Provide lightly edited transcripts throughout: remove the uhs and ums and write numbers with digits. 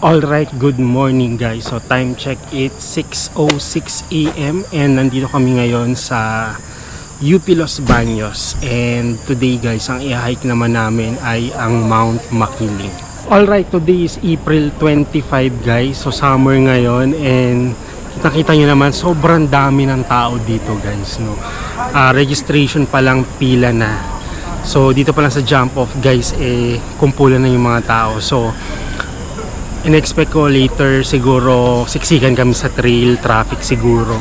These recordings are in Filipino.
Alright, good morning guys. So time check, it's 6:06 AM and nandito kami ngayon sa UP Los Baños. And today guys, ang i-hike naman namin ay ang Mount Makiling. Alright, today is April 25 guys. So summer ngayon and nakita nyo naman sobrang dami ng tao dito guys, no? Registration pa lang pila na. So dito pa lang sa jump off guys, kumpulan na yung mga tao. So in-expect ko later siguro siksikan kami sa trail, traffic siguro.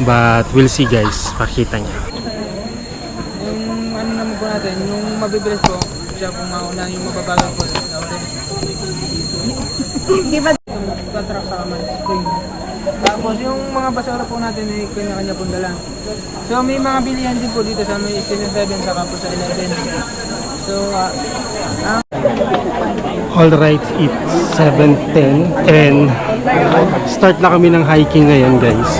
But we'll see guys, pakita niya. Yung ano naman po natin, yung mabibilis po, siya po mauna, yung mababagal po. Hindi ba? Contract sa kamay, spring. Tapos yung mga basura po natin ay kanya-kanya pong dala. So may mga bilihan din po dito sa may Station 7 saka po sa 11. So Alright, it's 7:10 and start na kami ng hiking ngayon guys.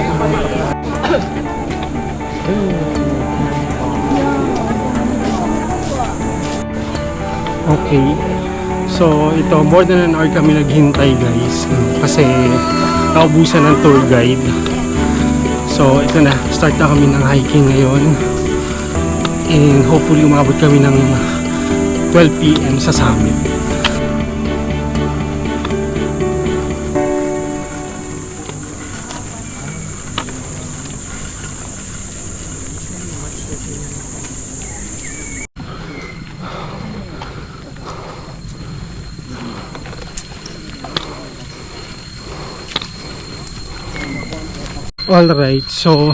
Okay, so ito more than an hour kami naghintay guys kasi naubusan ng tour guide. So ito na, start na kami ng hiking ngayon and hopefully umabot kami ng 12 PM sa summit. Alright, so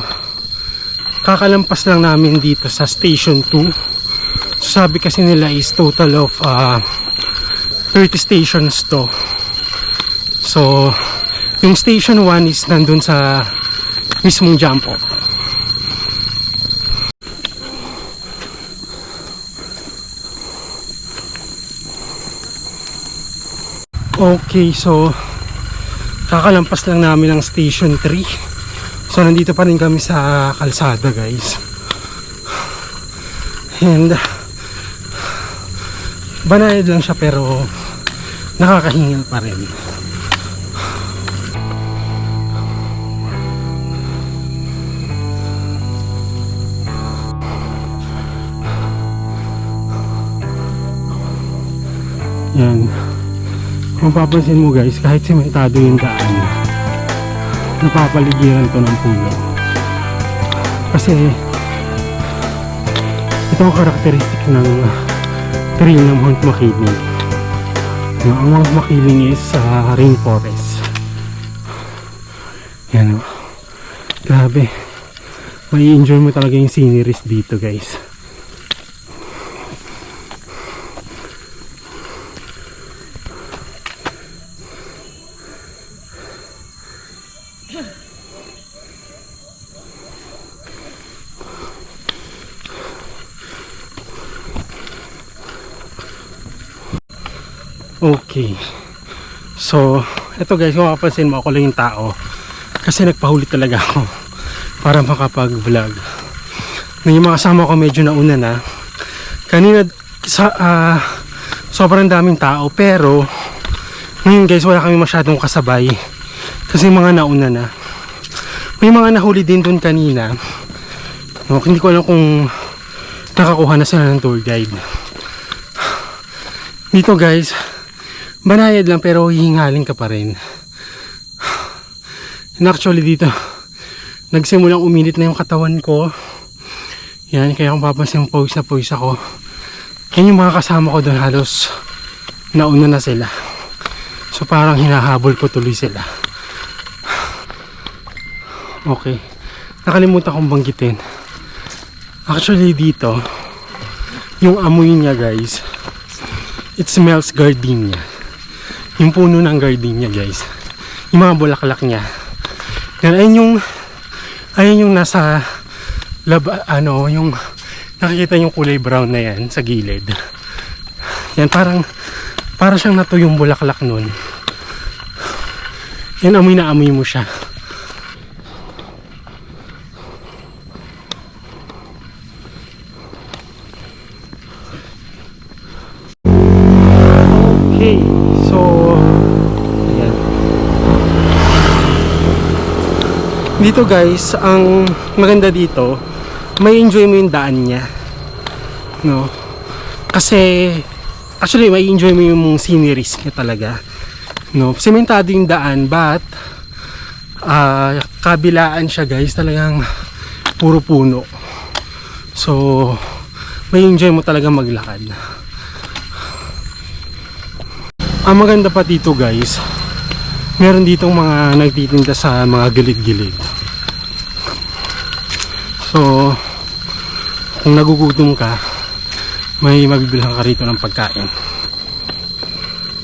kakalampas lang namin dito sa Station 2. So, sabi kasi nila is total of 30 stations to. So yung Station 1 is nandun sa mismong jump off. Okay, so kakalampas lang namin ang Station 3. So nandito pa rin kami sa kalsada guys. And banayad lang siya pero nakakahingal pa rin. Yan. Kung papansin mo guys, kahit sementado yung daan, napapaligiran to ng puno. Kasi ito ang karakteristik ng trail ng Mount Makiling. Ang Mount Makiling is rainforest. Yan o. Grabe. May enjoy mo talaga yung sceneries dito guys. Okay, so eto guys, kung mapapansin mo ako lang yung tao kasi nagpahuli talaga ako para makapag vlog. Yung mga kasama ko medyo nauna na kanina sobrang daming tao, pero ngayon guys wala kami masyadong kasabay kasi mga nauna na. May mga nahuli din dun kanina, no, hindi ko alam kung nakakuha na sila ng tour guide. Dito guys banayad lang pero hihingalin ka pa rin. And actually dito nagsimulang uminit na yung katawan ko. Yan, kaya kung papansin pose na pose ako. Yan yung mga kasama ko doon, halos nauna na sila. So parang hinahabol ko tuloy sila. Okay, nakalimutan kong banggitin. Actually dito yung amoy niya guys, it smells gardenia. Yung puno ng gardenia guys, yung mga bulaklak niya. Ayun yung nasa yung nakikita yung kulay brown na yan sa gilid. Yan para siyang natuyong bulaklak nun. Yan, amoy na amoy mo siya. Okay, so ayan. Dito guys, ang maganda dito, may enjoy mo yung daan niya, no? Kasi actually may enjoy mo yung sceneries niya talaga, no? Sementado yung daan, but kabilaan siya guys, talagang puro puno. So may enjoy mo talaga maglakad. Ang maganda pa dito guys, meron ditong mga nagtitinda sa mga gilid-gilid. So kung nagugutom ka, may mabibilhan ka rito ng pagkain.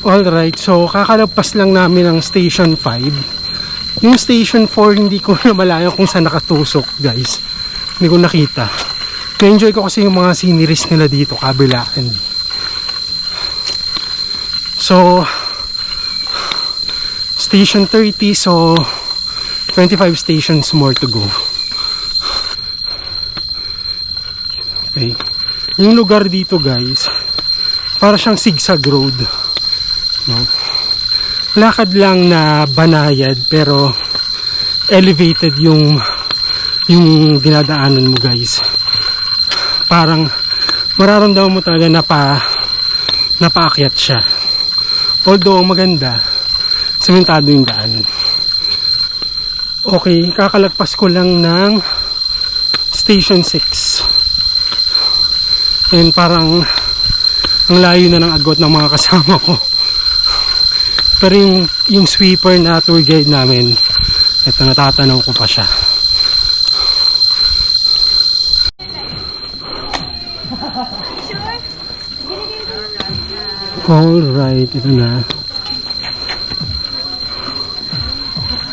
Alright, so kakalagpas lang namin ng Station 5. Yung Station 4 hindi ko na malayo kung saan nakatusok guys. Hindi ko nakita. Na-enjoy ko kasi yung mga sceneries nila dito, kabilaan. So Station 30, so 25 stations more to go. Okay. Yung lugar dito guys, para siyang zigzag road, no? Lakad lang na banayad pero elevated yung dinadaanan mo guys. Parang mararamdaman mo talaga na paakyat siya. Although ang maganda, sementado yung daan. Okay, kakalagpas ko lang ng Station 6. And parang ang layo na ng agwat ng mga kasama ko. Pero yung sweeper na tour guide namin, ito, natatanaw ko pa siya. Alright, ito na.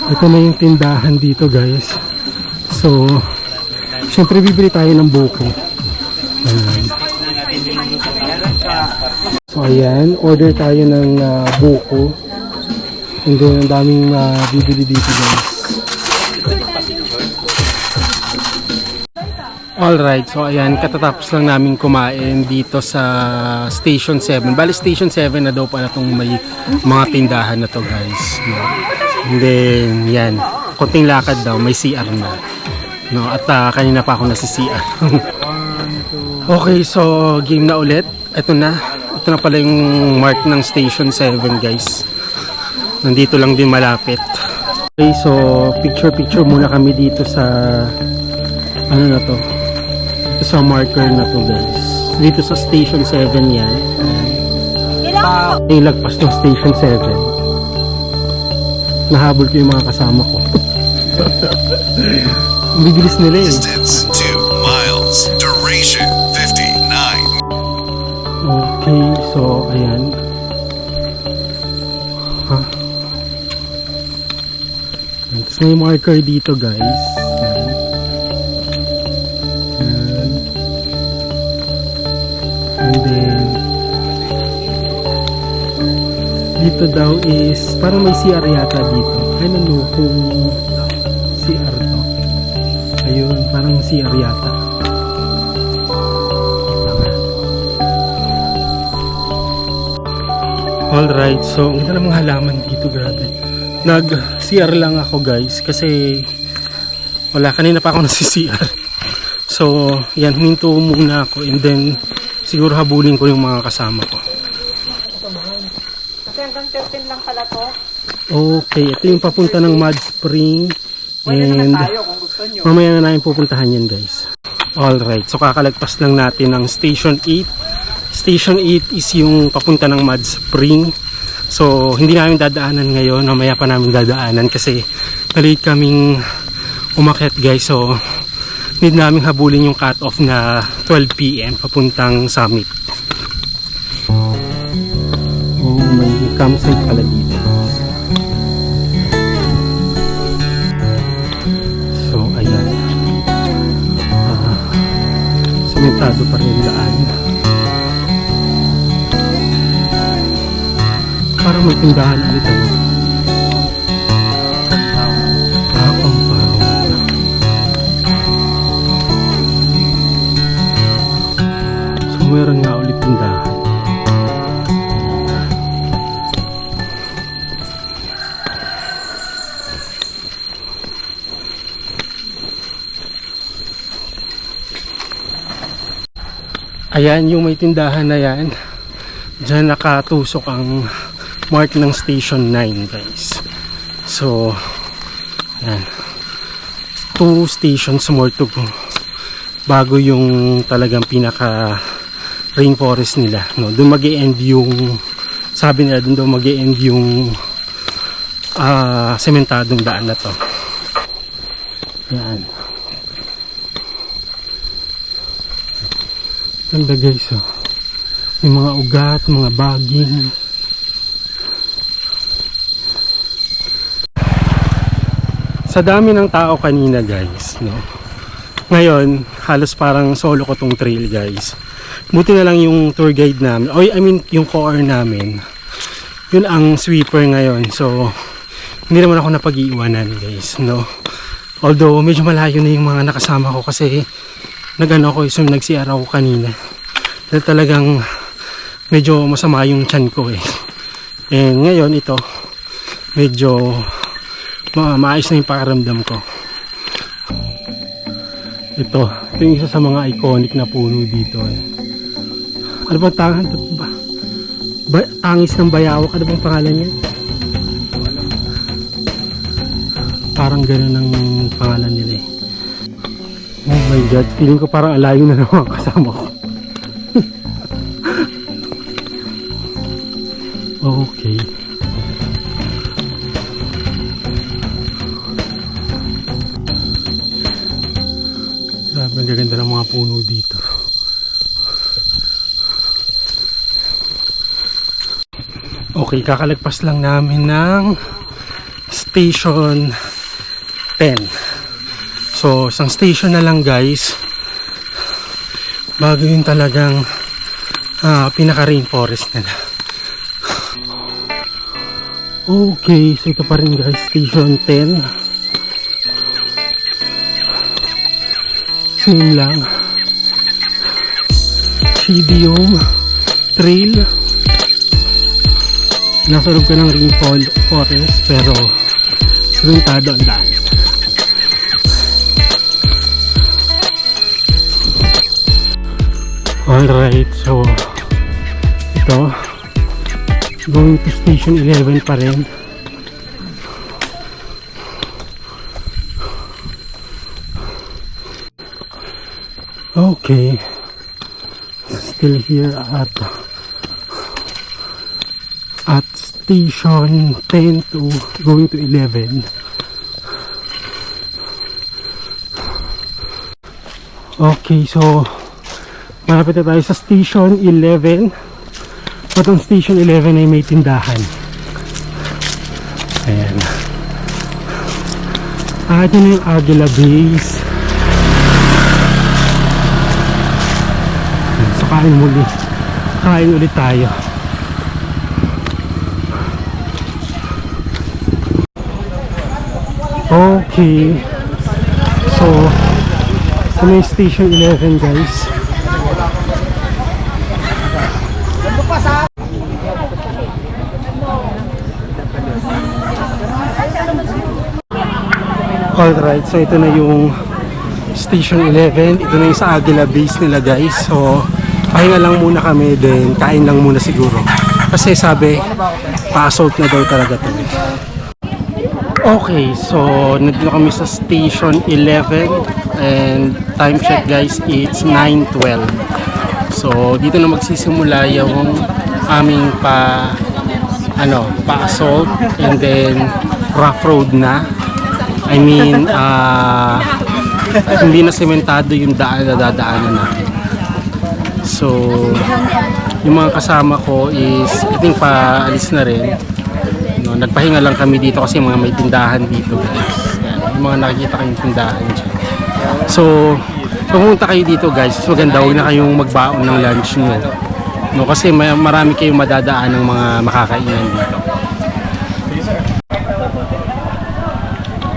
Ito na yung tindahan dito guys. So syempre bibili tayo ng buko. Ayan. So ayan, order tayo ng buko. And then ang daming bibili dito guys. Alright, so ayan, katatapos lang namin kumain dito sa Station 7. Bali Station 7 na daw pala itong may mga tindahan na to guys, no? And then yan, konting lakad daw, may CR na, no? At kanina pa ako nasi-CR. Okay, so game na ulit. Ito na pala yung mark ng Station 7 guys. Nandito lang din malapit. Okay, so picture muna kami dito sa ano na to, dito sa marker na to guys. Dito sa Station 7 yan. Yung lagpas ng Station 7. Nahabol ko yung mga kasama ko. Bibilis nila eh. Distance 2 miles. Duration 59. Okay, so ayan. Tapos may marker dito guys. And then dito daw is parang may CR yata dito. I don't know kung CR to. Ayun, parang CR yata. Alright, so ang ganda ng mga halaman dito, grabe. Nag-CR lang ako guys kasi wala, kanina pa ako nasi-CR. So yan, huminto muna ako and then siguro habulin ko yung mga kasama ko. Kasi hanggang 13 lang pala to. Okay, ito yung papunta ng Mud Spring. And mamaya na namin pupuntahan yan guys. Alright, so kakalagpas lang natin ng Station 8. Station 8 is yung papunta ng Mud Spring. So hindi namin dadaanan ngayon, mamaya pa namin dadaanan kasi na-late kaming umakyat guys. So need namin habulin yung cut-off na 12 PM papuntang summit. Oh, may campsite pala dito. So ayan, sementado pa rin yung daan. Parang may tindahan ulit ano. So meron nga ulit tindahan. Ayan yung may tindahan na yan. Diyan nakatusok ang mark ng Station 9 guys. So, ayan. 2 stations more to go. Bago yung talagang pinaka rainforest nila. No? Doon mag-e-end yung, sabi nila doon daw mag-e-end yung sementadong daan na to. Ayan. Ganda guys, oh. May mga ugat, mga baging. Sa dami ng tao kanina guys, no? Ngayon, halos parang solo ko tong trail guys. Buti na lang yung tour guide namin, yung core namin. Yun ang sweeper ngayon. So, hindi naman ako napag-iiwanan guys, no? Although, medyo malayo na yung mga nakasama ko kasi nag-CR ako kanina. Dahil talagang medyo masama yung tiyan ko eh. And ngayon ito, medyo maayos na yung pakiramdam ko. Ito yung isa sa mga iconic na puno dito eh. Ano bang tangis ng bayawak? Ano bang pangalan niya? Parang gano'n ang pangalan nila eh. Oh my god, feeling ko parang alayo na naman kasama ko. Okay. Grabe, ang gaganda ng mga puno dito. Okay, kakalagpas lang namin ng Station 10. So, isang station na lang guys. Bago yung talagang pinaka-rainforest nila. Okay, so ito pa rin guys, Station 10. Same lang. Shidium Trail. Nasa loob ka ng rainforest pero suruntado ang daan. Alright, so ito going to Station 11 pa rin. Okay, still here at Station 10 to going to 11. Okay, so malapit na tayo sa Station 11. Patong Station 11 ay may tindahan. Ayan. Ito na yung Aguila Base. Ayan, so kain ulit tayo. Okay, so ito na yung Station 11 guys. Alright, so ito na yung Station 11. Ito na yung sa Aguila Base nila guys. So pahinga lang muna kami, then kain lang muna siguro. Kasi sabi, pa-assault na daw talaga ito. Okay, so nandito kami sa Station 11 and time check guys, it's 9:12. So dito na magsisimula yung aming pa-assault and then rough road na. I mean, hindi na sementado yung daan na dadaanan natin. So yung mga kasama ko is I think paalis na rin. No, nagpahinga lang kami dito kasi mga may tindahan dito guys. Yan, yung mga nakikita kayong tindahan dyan. So pumunta kayo dito guys, so maganda, huwag na kayong magbaon ng lunch nyo. No, kasi marami kayong madadaan ng mga makakainan dito.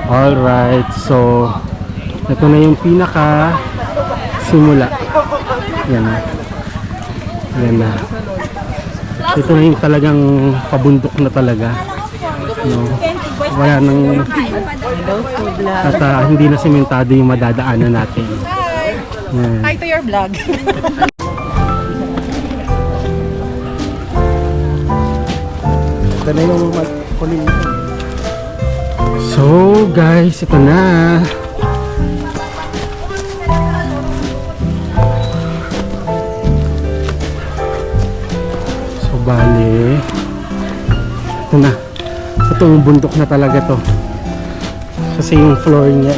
Alright, so ito na yung pinaka simula. Yan na. Ito na yung talagang pabundok na talaga. No, wala nang at hindi na sementado yung madadaanan natin. Hi to your vlog. Ito na yung kunin mo. So guys, ito na. So bale, ito na. Itong bundok na talaga to. Kasi yung floor niya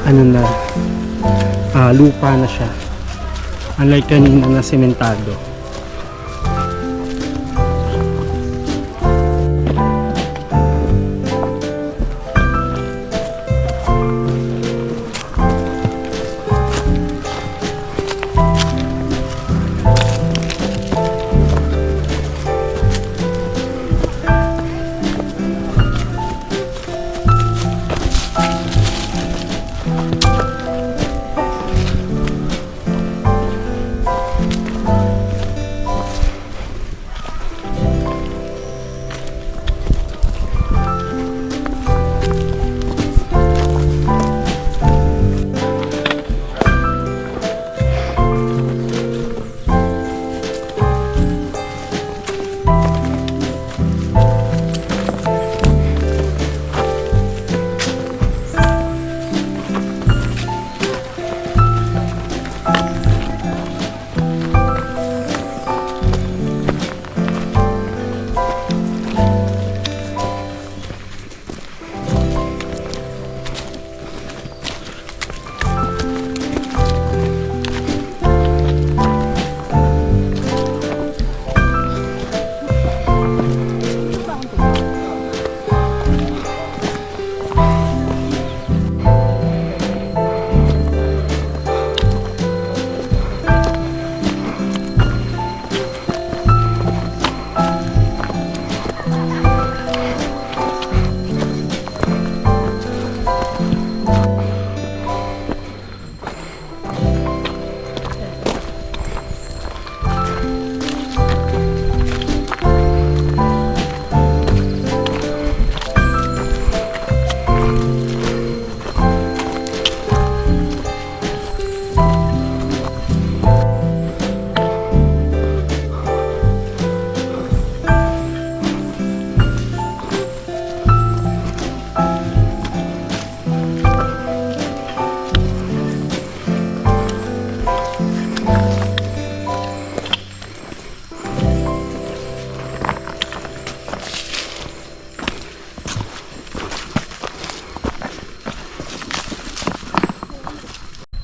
ano na, lupa na siya. Unlike kanina na sementado.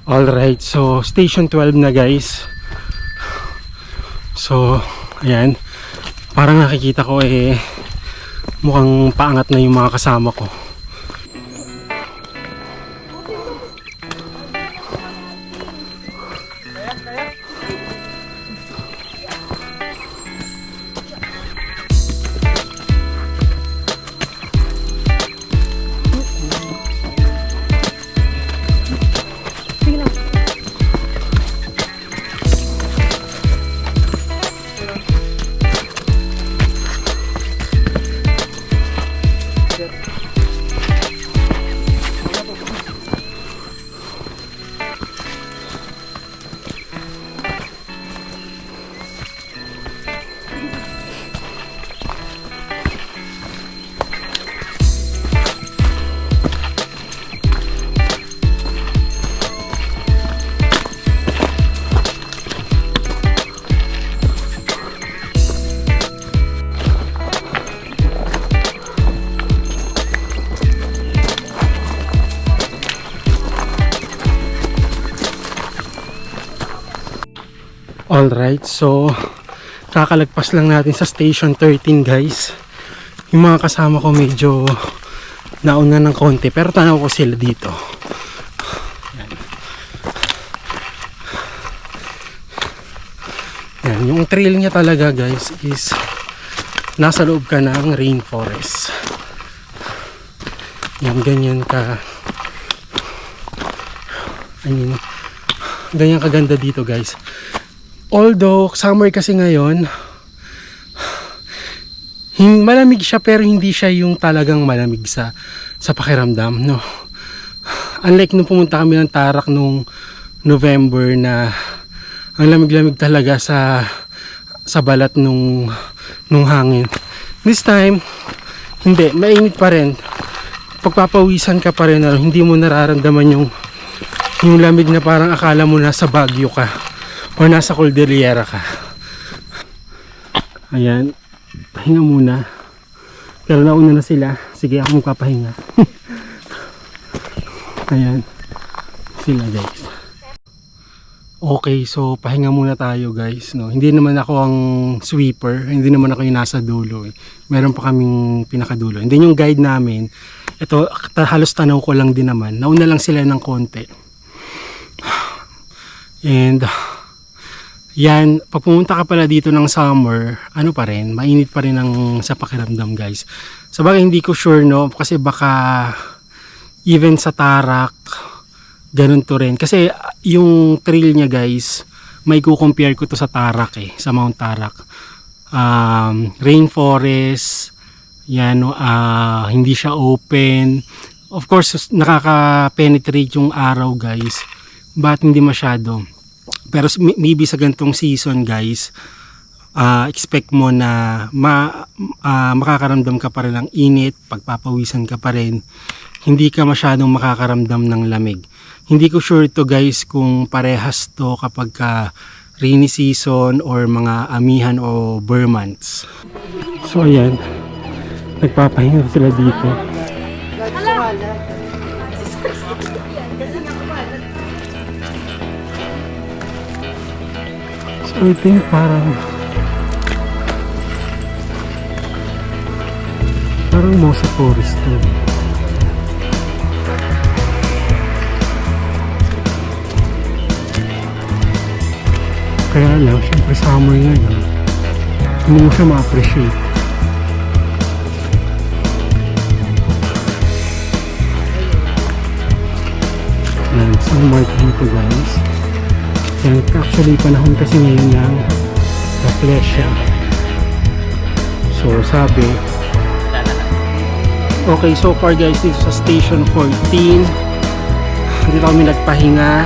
Alright, so station 12 na guys. So, ayan. Parang nakikita ko mukhang paangat na yung mga kasama ko. Alright, so kakalagpas lang natin sa station 13 guys. Yung mga kasama ko medyo nauna ng konti, pero tanaw ko sila dito. Yan, yung trail niya talaga guys is nasa loob ka ng rainforest. Yan, ganyan ka ganyan kaganda dito guys. Although summer kasi ngayon, malamig siya pero hindi siya yung talagang malamig sa pakiramdam, no. Unlike nung pumunta kami ng Tarak nung November na ang lamig-lamig talaga sa balat nung nung hangin. This time, hindi, mainit pa rin. Pagpapawisan ka pa rin, hindi mo nararamdaman yung lamig na parang akala mo nasa Baguio ka o nasa Cordillera ka. Ayan, pahinga muna. Pero nauna na sila. Sige, ako magpapahinga. Ayan, sila guys. Okay, so pahinga muna tayo guys, no. Hindi naman ako ang sweeper, hindi naman ako yung nasa dulo. Meron pa kaming pinakadulo. Hindi yung guide namin. Ito, halos tanaw ko lang din naman. Nauna lang sila ng konti. And yan, pag pumunta ka pala dito ng summer, ano pa rin, mainit pa rin ang sa pakiramdam guys. Sabagay hindi ko sure, no, kasi baka even sa Tarak, ganun to rin. Kasi yung trail niya guys, may kukompare ko to sa Tarak sa Mount Tarak. Rainforest, yan, no, hindi siya open. Of course, nakaka-penetrate yung araw guys, but hindi masyado. Pero maybe sa ganitong season guys, expect mo na makakaramdam ka pa rin ng init, pagpapawisan ka pa rin, hindi ka masyadong makakaramdam ng lamig. Hindi ko sure to guys kung parehas to kapag rainy season or mga amihan o bare months. So ayan, nagpapahinga sila dito. So I think parang Mosa Forest to. Kaya lang, syempre summer ngayon, hindi mo siya ma-appreciate. Yan, so mark dito guys. Yan, actually panahon kasi ngayon ng Rafflesia. So sabi, okay, so far guys, dito sa station 14, dito kami nagpahinga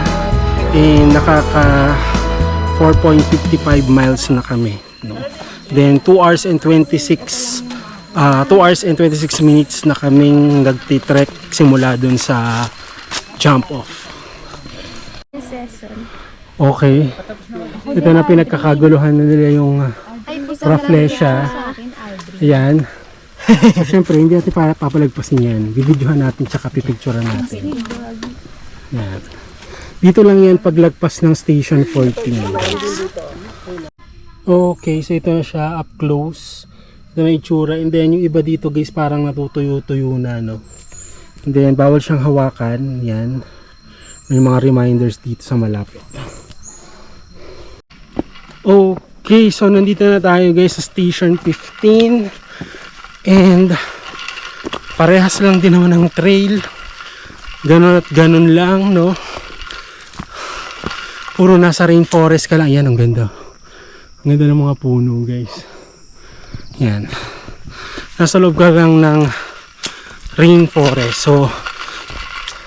and nakaka 4.55 miles na kami, no? Then 2 hours and 26 minutes na kaming nagtitrek simula dun sa jump off. Okay, ito na pinagkakaguluhan na nila yung Rafflesia. Ayan. So syempre hindi natin papalagpasin yan, bibidyohan natin tsaka pipicturean natin. Yan. Dito lang yan paglagpas ng station 14 guys. Okay, so ito na siya up close. Ito na itsura. And then yung iba dito guys parang natutuyo-tuyo na, no? And then bawal siyang hawakan. Yan. May mga reminders dito sa malapit. Okay, so nandito na tayo guys sa station 15. And parehas lang din naman ang trail. Ganon at ganon lang, no? Puro nasa rainforest ka lang. Yan, ang ganda. Ang ganda ng mga puno, guys. Yan. Nasa loob ka lang ng rainforest. So,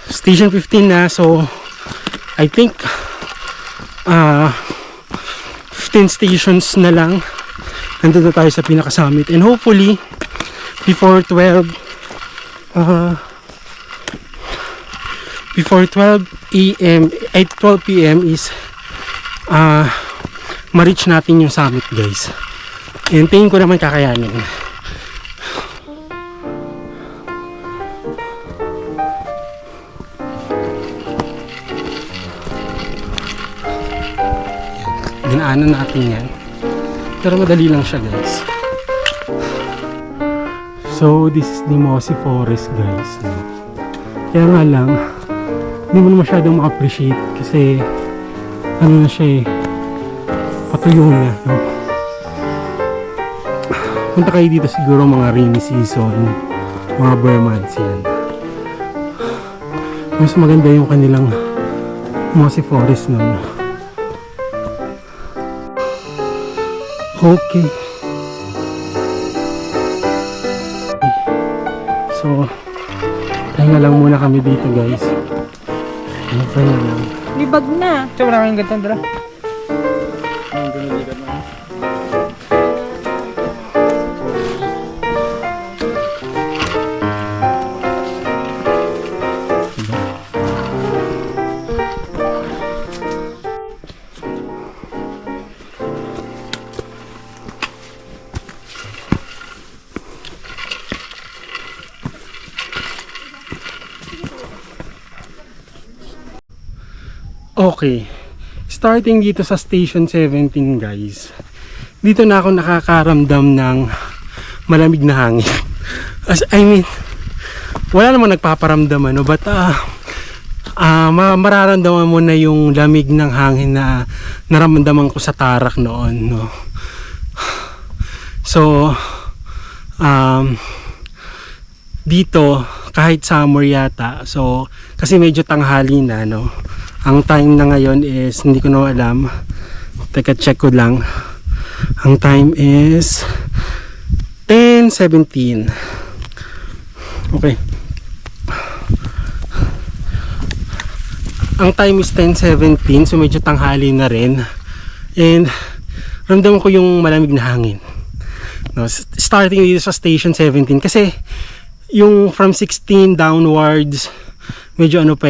station 15 na. So, I think 15 stations na lang. Nandun na tayo sa pinaka-summit. And hopefully, before 12 a.m. 12 p.m. is ma-reach natin yung summit guys. And tingin ko naman kakayanin. Dinaanan natin yan. Pero madali lang siya guys. So this is the Mossy Forest guys. Kaya nga lang, hindi mo masyadong ma-appreciate kasi ano na siya patuyo na, no? Punta kayo dito siguro mga rainy season, mga bare months yan. Mas maganda yung kanilang Mossy Forest nun. Okay. So pahinga lang muna kami dito guys. Pahinga lang. Libag na. So wala kayong ganito dala. Okay. Starting dito sa Station 17 guys. Dito na ako nakakaramdam ng malamig na hangin. Wala namang nagpaparamdam ano, but mararamdaman mo na yung lamig ng hangin na naramdaman ko sa Tarak noon, no. So dito kahit summer yata, so kasi medyo tanghali na, no. Ang time na ngayon is hindi ko na alam, teka check ko lang. Ang time is 10:17. Okay, ang time is 10:17, so medyo tanghali na rin, and ramdam ko yung malamig na hangin, no, starting dito sa Station 17 kasi yung from 16 downwards medyo ano pa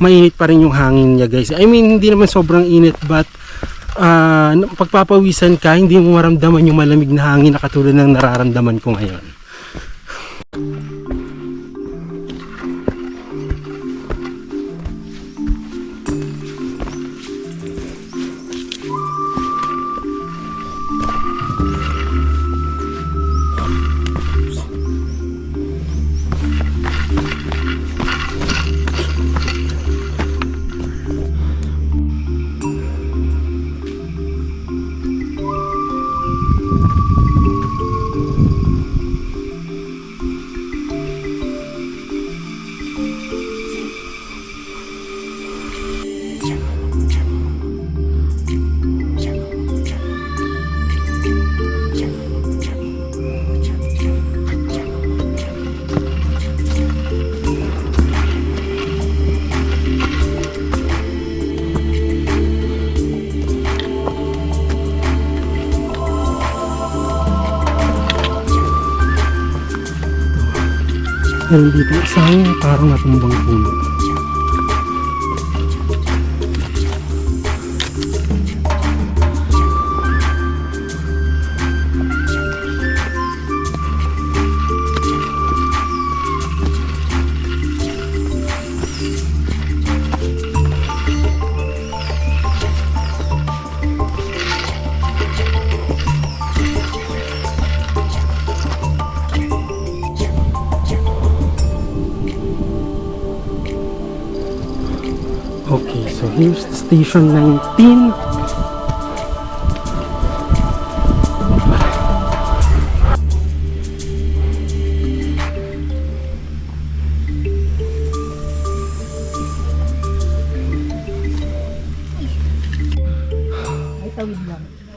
mainit pa rin yung hangin niya guys. Hindi naman sobrang init, but pagpapawisan ka, hindi mo maramdaman yung malamig na hangin na katulad ng nararamdaman ko ngayon. Meron dito isang parang natumbang puno. Okay, so here's the Station 19.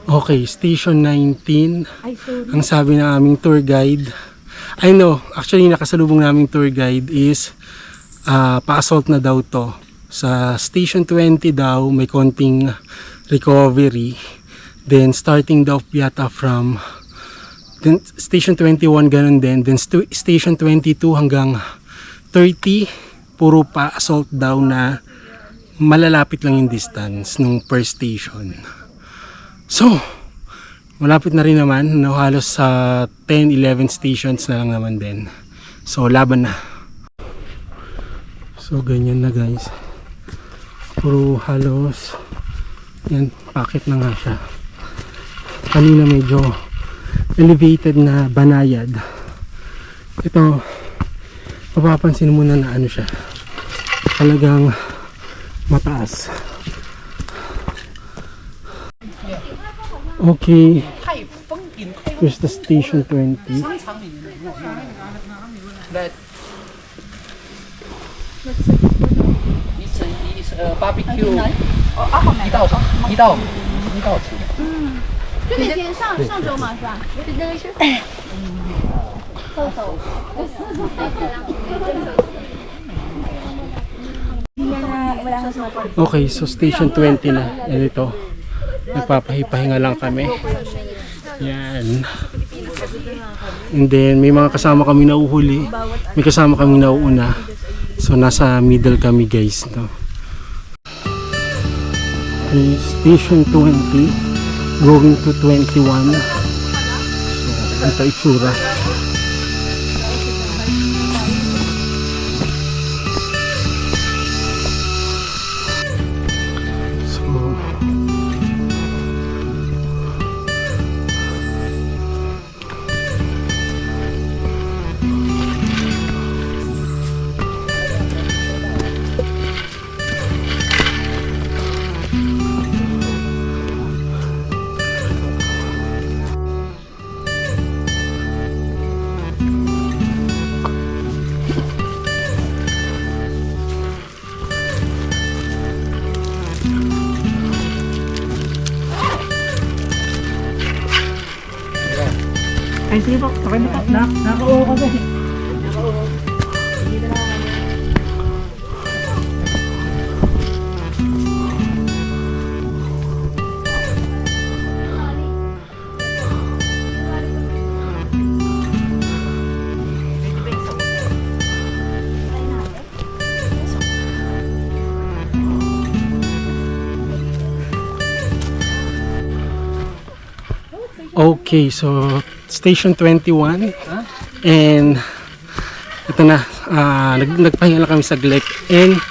Okay, Station 19. Ang sabi ng aming tour guide, I know, actually nakasalubong naming tour guide is pa-assault na daw to. Sa Station 20 daw may konting recovery, then starting daw yata from then Station 21 ganun din, then Station 22 hanggang 30 puro pa assault daw na malalapit lang yung distance nung per station. So malapit na rin naman, no, halos sa 10-11 stations na lang naman din, so laban na. So ganyan na guys, puro halos yan, packet na nga siya. Kanina medyo elevated na banayad, ito mapapansin mo na ano siya, talagang mataas. Okay, here's the Station 20. barbecue 一道吃。就那天上周嘛，是吧？就那个是。Okay, so Station 20 na. Yan ito. Nagpapahipahinga lang kami. Yan. And then may mga kasama kami na uhuli. May kasama kami na uuna. So nasa middle kami guys, no. Okay, Station 20 going to 21. So ito itsura. Ay, sige po. Okay na po. Nakauho kasi. Okay, so station 21 and ito na, nagpahinga lang kami saglit and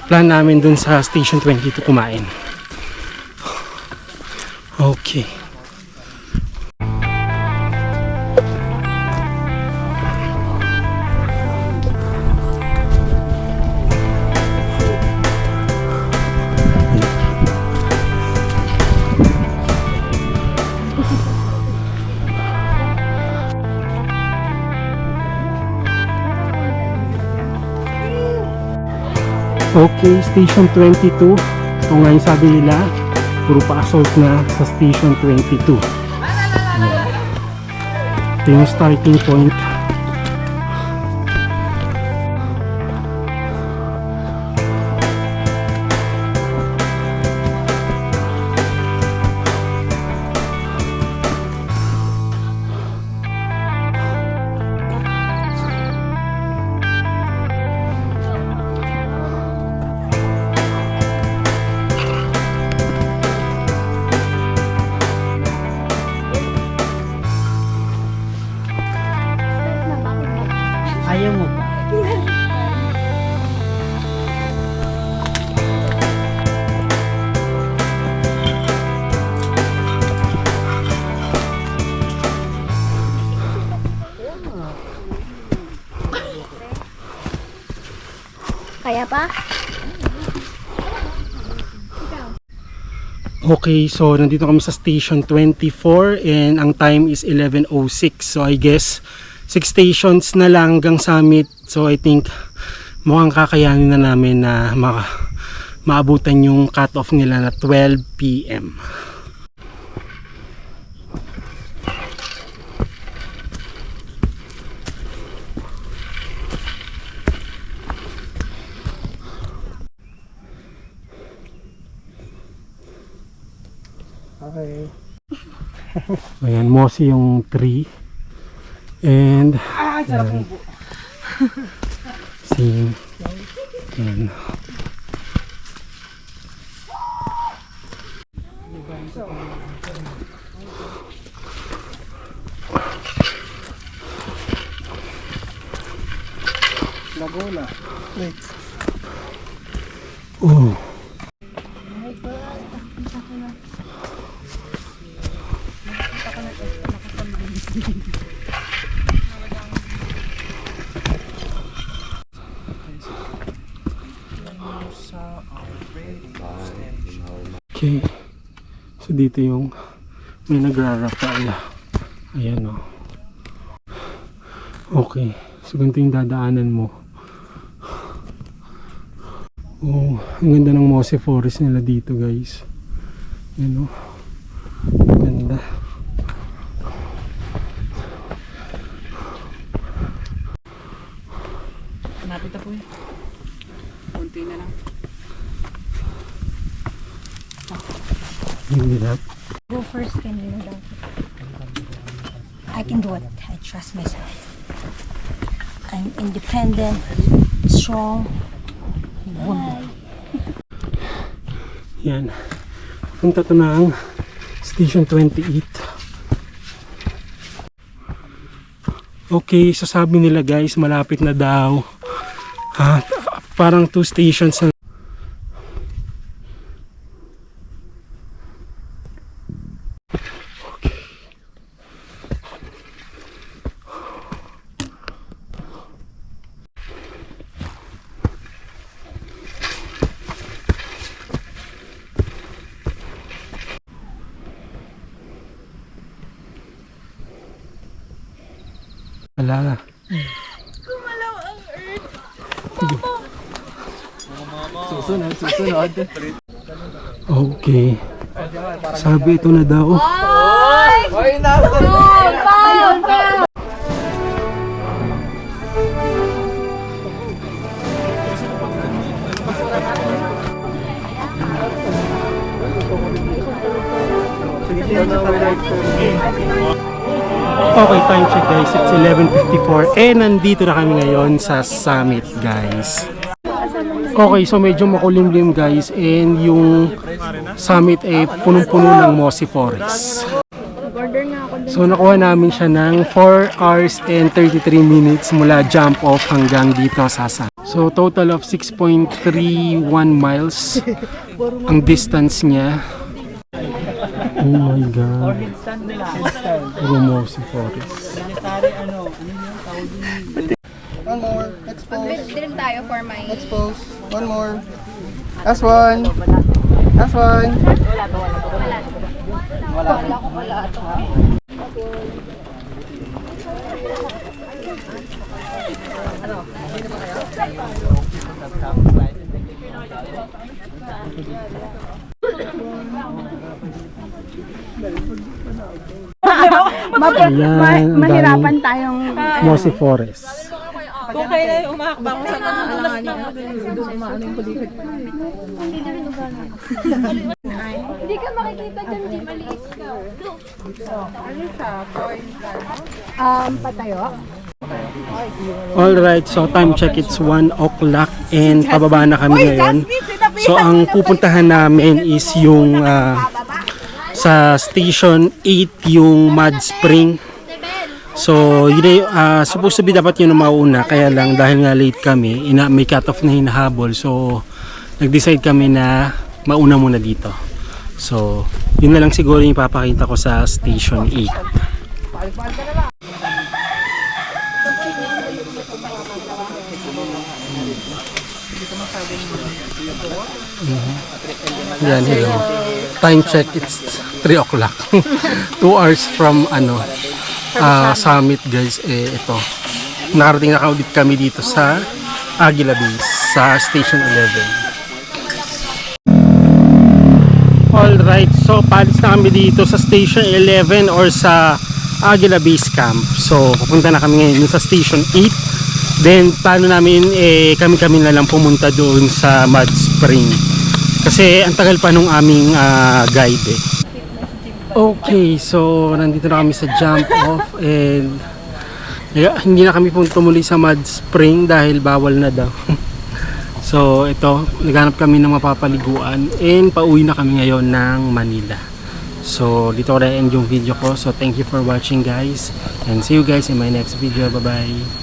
plan namin dun sa station 22 kumain. Okay. Okay, station 22. So ngayon sabi nila, puro pa-assault na sa station 22. Ito yung starting point. Ayaw mo ba? Kaya pa? Okay, so nandito kami sa station 24 and ang time is 11:06. So I guess 6 stations na lang hanggang summit. So I think mukhang kakayanin na namin na maabutan yung cut-off nila na 12 PM. Okay. Ayan, mossy yung tree. And ayan. See, ayan. Laguna. Oh. Okay. So dito yung may nagrarapal. Ayan o. Okay. So ganito yung dadaanan mo. Oh, ang ganda ng mossy forest nila dito, guys. Ayan o. Ganda. Malapit na po eh. Kunti na lang. Hindi na. Go first kanina daw. I can do it. I trust myself. I'm independent, strong, woman. Yan. Punta to ng station 28. Okay, so sabi nila guys, malapit na daw. Parang 2 stations na. Wala. Gumalaw ang earth. Susunod, susunod. Okay. Sabi ito na daw. Ay! Oy, nasa! Bye! Okay, time check guys. It's 11:54 and nandito na kami ngayon sa summit guys. Okay, so medyo makulimlim guys and yung summit ay punong-puno ng mossy forest. So nakuha namin siya ng 4 hours and 33 minutes mula jump off hanggang dito sa summit. So total of 6.31 miles ang distance niya. Oh my God. Puro mossy forest. One more. Expose. Dilim tayo for my... Expose. One more. Last one. Last one. Ayan, mahirapan tayong mossy forest. Kung kailan umakbang sa nadudulas na Hindi ka makikita dyan, Jim. Maliit ka. Patayo. Alright, so time check, it's 1 o'clock and pababa na kami ngayon. So ang pupuntahan namin is yung sa station 8 yung Mud Spring. So yun supposed to be dapat yun ang mauna, kaya lang dahil nga late kami, may cut off na hinahabol, so nag-decide kami na mauna muna dito. So yun na lang siguro yung ipapakita ko sa station 8. Yan, hello. Time check, it's 3 o'clock. 2 hours from summit guys. Ito. Nakarating na ulit kami dito sa Aguila Base, sa Station 11. Alright, so palis na kami dito sa Station 11 or sa Aguila Base Camp. So pupunta na kami ngayon sa Station 8. Then paano namin, kami-kami na lang pumunta doon sa Mud Spring. Kasi ang tagal pa nung aming guide eh. Okay, so nandito na kami sa jump off and hindi na kami tumuloy sa Mud Spring dahil bawal na daw. So ito, naghanap kami ng mapapaliguan and pauwi na kami ngayon ng Manila. So dito ko na end yung video ko. So thank you for watching guys and see you guys in my next video. Bye bye.